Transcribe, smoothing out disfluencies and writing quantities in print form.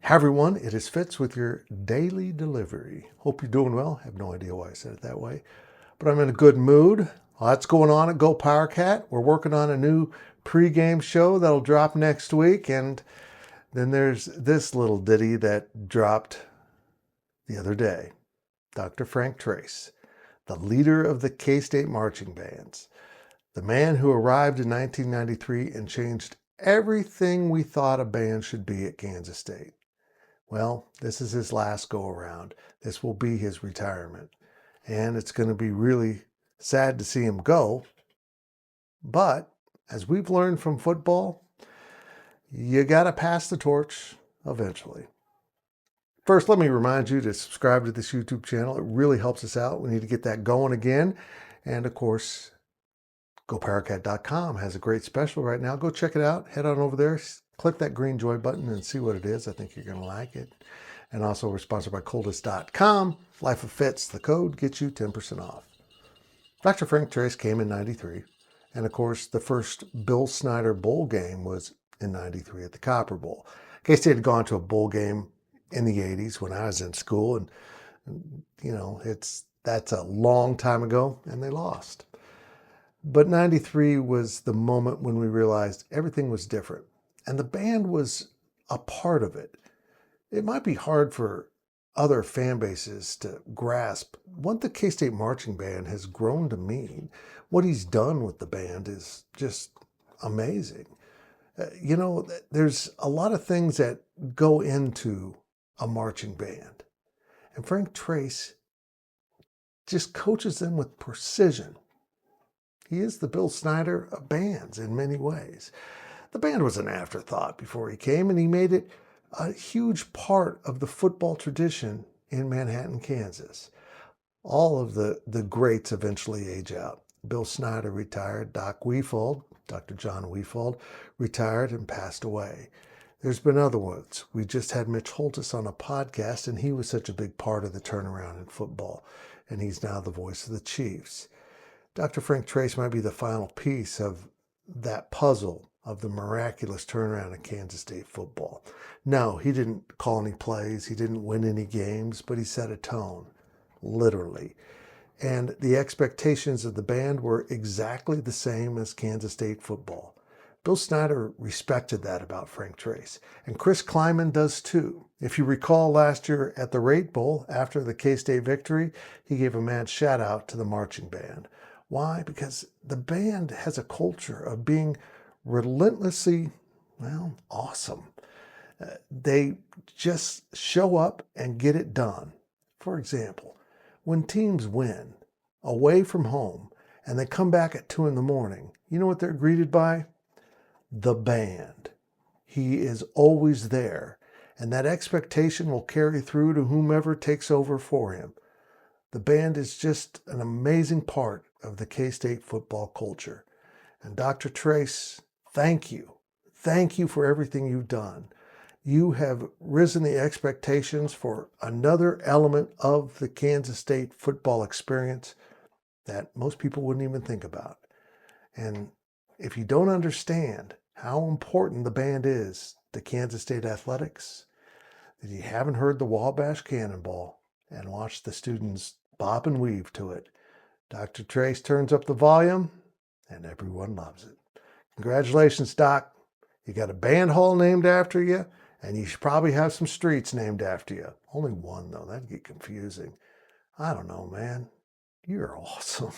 Hi everyone, it is Fitz with your daily delivery. Hope you're doing well. Have no idea why I said it that way, but I'm in a good mood. Lots going on at GoPowercat. We're working on a new pregame show that'll drop next week, and then there's this little ditty that dropped the other day. Dr. Frank Trace, the leader of the K-State marching bands, the man who arrived in 1993 and changed everything we thought a band should be at Kansas State. Well, this is his last go around. This will be his retirement. And it's going to be really sad to see him go. But as we've learned from football, you got to pass the torch eventually. First, let me remind you to subscribe to this YouTube channel. It really helps us out. We need to get that going again. And of course, GoPowercat.com has a great special right now. Go check it out. Head on over there. Click that green joy button and see what it is. I think you're going to like it. And also, we're sponsored by Coldest.com. Life of Fitz. The code gets you 10% off. Dr. Frank Trace came in 93. And of course, the first Bill Snyder bowl game was in 93 at the Copper Bowl. K-State had gone to a bowl game in the 80s when I was in school. And you know, that's a long time ago, and they lost. But 93 was the moment when we realized everything was different. And the band was a part of it. It might be hard for other fan bases to grasp what the K-State Marching Band has grown to mean. What he's done with the band is just amazing. You know, there's a lot of things that go into a marching band. And Frank Trace just coaches them with precision. He is the Bill Snyder of bands in many ways. The band was an afterthought before he came, and he made it a huge part of the football tradition in Manhattan, Kansas. All of the greats eventually age out. Bill Snyder retired. Dr. John Weefald, retired and passed away. There's been other ones. We just had Mitch Holtis on a podcast, and he was such a big part of the turnaround in football, and he's now the voice of the Chiefs. Dr. Frank Trace might be the final piece of that puzzle of the miraculous turnaround in Kansas State football. No, he didn't call any plays. He didn't win any games, but he set a tone, literally. And the expectations of the band were exactly the same as Kansas State football. Bill Snyder respected that about Frank Trace, and Chris Kleiman does too. If you recall last year at the Rate Bowl, after the K-State victory, he gave a mad shout out to the marching band. Why? Because the band has a culture of being relentlessly, awesome. They just show up and get it done. For example, when teams win away from home and they come back at 2 a.m, you know what they're greeted by? The band. He is always there, and that expectation will carry through to whomever takes over for him. The band is just an amazing part of the K-State football culture. And Dr. Trace, thank you. Thank you for everything you've done. You have risen the expectations for another element of the Kansas State football experience that most people wouldn't even think about. And if you don't understand how important the band is to Kansas State athletics, then you haven't heard the Wabash Cannonball and watched the students bob and weave to it. Dr. Trace turns up the volume, and everyone loves it. Congratulations, Doc. You got a band hall named after you, and you should probably have some streets named after you. Only one, though. That'd get confusing. I don't know, man. You're awesome.